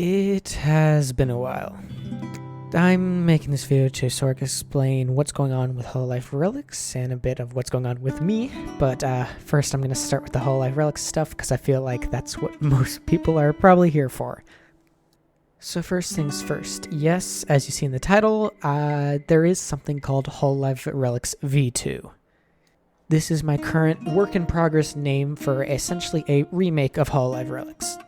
It has been a while. I'm making this video to sort of explain what's going on with Hololive Relics and a bit of what's going on with me, but first I'm going to start with the Hololive Relics stuff because I feel like that's what most people are probably here for. So first things first, yes, as you see in the title, there is something called Hololive Relics V2. This is my current work-in-progress name for essentially a remake of Hololive Relics.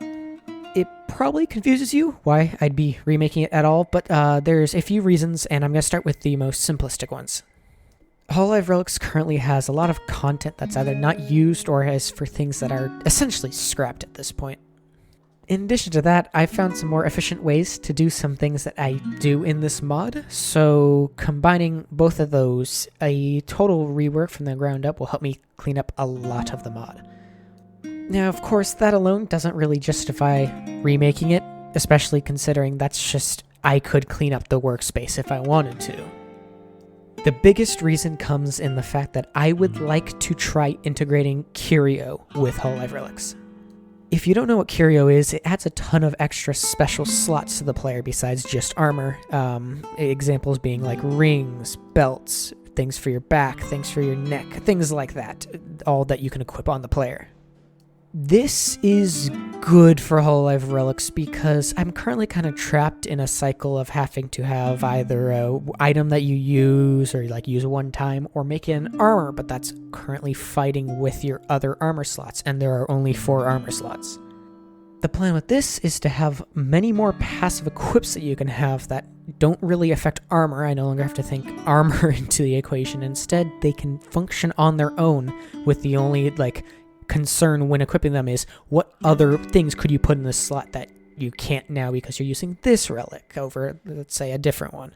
It probably confuses you why I'd be remaking it at all, but there's a few reasons, and I'm going to start with the most simplistic ones. Hololive Relics currently has a lot of content that's either not used or is for things that are essentially scrapped at this point. In addition to that, I found some more efficient ways to do some things that I do in this mod, so combining both of those, a total rework from the ground up will help me clean up a lot of the mod. Now, of course, that alone doesn't really justify remaking it, especially considering that's just I could clean up the workspace if I wanted to. The biggest reason comes in the fact that I would like to try integrating Curio with Hololive Relics. If you don't know what Curio is, it adds a ton of extra special slots to the player besides just armor. Examples being like rings, belts, things for your back, things for your neck, things like that, all that you can equip on the player. This is good for Hololive Relics because I'm currently kind of trapped in a cycle of having to have either an item that you use or like use one time or make an armor, but that's currently fighting with your other armor slots, and there are only 4 armor slots. The plan with this is to have many more passive equips that you can have that don't really affect armor. I no longer have to think armor into the equation. Instead, they can function on their own with the only concern when equipping them is what other things could you put in this slot that you can't now because you're using this relic over, let's say, a different one.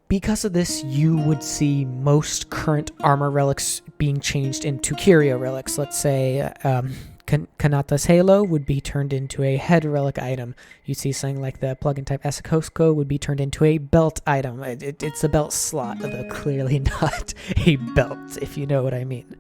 Because of this, you would see most current armor relics being changed into Curio relics. Let's say Kanata's Halo would be turned into a head relic item. You'd see something like the plugin type Asikosko would be turned into a belt item. It's a belt slot, although clearly not a belt, if you know what I mean.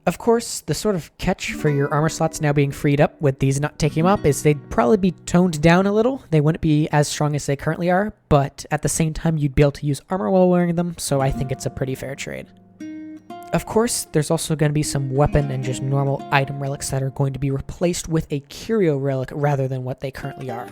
Of course, the sort of catch for your armor slots now being freed up with these not taking them up is they'd probably be toned down a little. They wouldn't be as strong as they currently are, but at the same time you'd be able to use armor while wearing them, so I think it's a pretty fair trade. Of course, there's also going to be some weapon and just normal item relics that are going to be replaced with a Curio relic rather than what they currently are.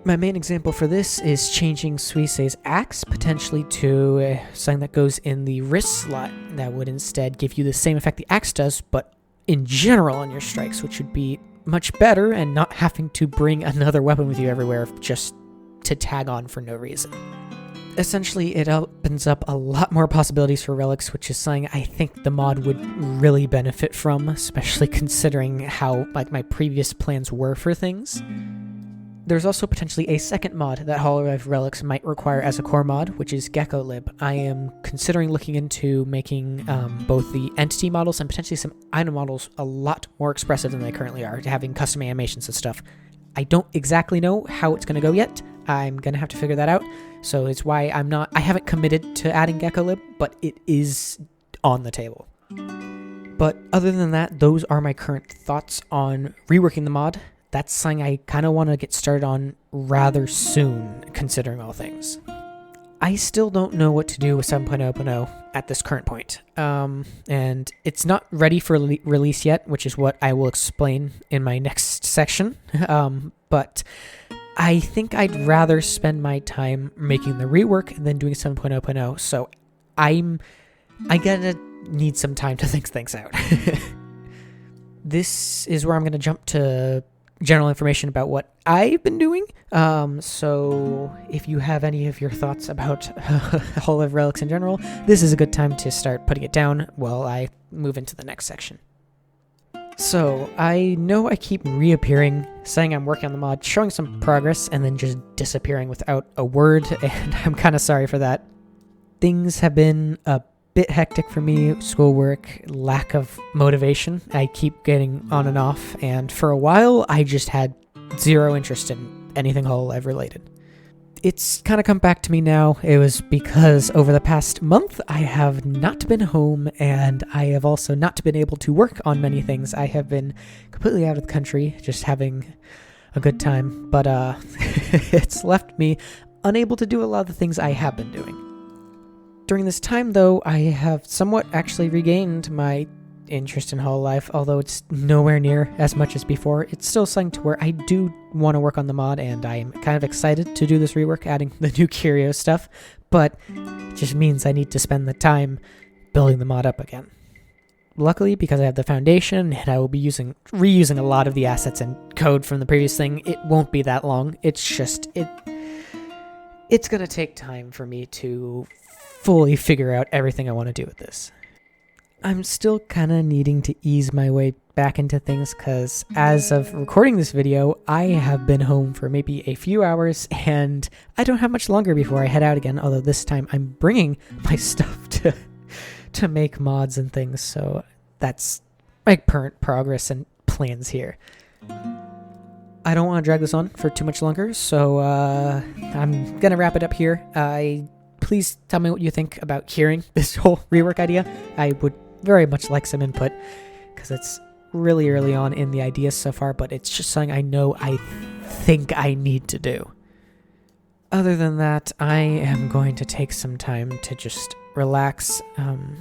My main example for this is changing Suise's axe potentially to something that goes in the wrist slot that would instead give you the same effect the axe does, but in general on your strikes, which would be much better and not having to bring another weapon with you everywhere just to tag on for no reason. Essentially, it opens up a lot more possibilities for relics, which is something I think the mod would really benefit from, especially considering how my previous plans were for things. There's also potentially a second mod that Hololive Relics might require as a core mod, which is Hololive. I am considering looking into making both the entity models and potentially some item models a lot more expressive than they currently are, having custom animations and stuff. I don't exactly know how it's going to go yet. I'm going to have to figure that out, so it's why I haven't committed to adding Hololive, but it is on the table. But other than that, those are my current thoughts on reworking the mod. That's something I kind of want to get started on rather soon, considering all things. I still don't know what to do with 7.0.0 at this current point. And it's not ready for release yet, which is what I will explain in my next section. But I think I'd rather spend my time making the rework than doing 7.0.0. So I gotta need some time to think things out. This is where I'm going to jump to general information about what I've been doing. So if you have any of your thoughts about Hololive Relics in general, this is a good time to start putting it down while I move into the next section. So I know I keep reappearing, saying I'm working on the mod, showing some progress, and then just disappearing without a word, and I'm kind of sorry for that. Things have been a bit hectic for me, schoolwork, lack of motivation. I keep getting on and off, and for a while I just had zero interest in anything Hololive related. It's kind of come back to me now. It was because over the past month I have not been home, and I have also not been able to work on many things. I have been completely out of the country, just having a good time, but it's left me unable to do a lot of the things I have been doing. During this time, though, I have somewhat actually regained my interest in Hololive, although it's nowhere near as much as before. It's still something to where I do want to work on the mod, and I am kind of excited to do this rework, adding the new curio stuff, but it just means I need to spend the time building the mod up again. Luckily, because I have the foundation and I will be reusing a lot of the assets and code from the previous thing, it won't be that long. It's just, it's gonna take time for me to fully figure out everything I want to do with this. I'm still kind of needing to ease my way back into things because as of recording this video, I have been home for maybe a few hours and I don't have much longer before I head out again, although this time I'm bringing my stuff to make mods and things, so that's my current progress and plans here. I don't want to drag this on for too much longer, so I'm gonna wrap it up here. Please tell me what you think about hearing this whole rework idea. I would very much like some input because it's really early on in the idea so far, but it's just something I know I think I need to do. Other than that, I am going to take some time to just relax.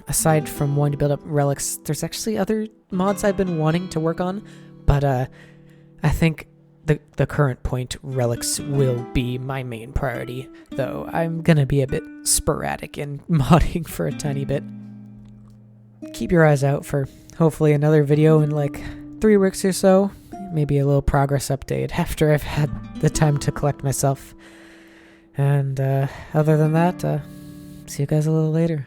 Aside from wanting to build up relics, there's actually other mods I've been wanting to work on, but I think the current point, relics, will be my main priority, though I'm gonna be a bit sporadic in modding for a tiny bit. Keep your eyes out for hopefully another video in like 3 weeks or so, maybe a little progress update after I've had the time to collect myself. And other than that, see you guys a little later.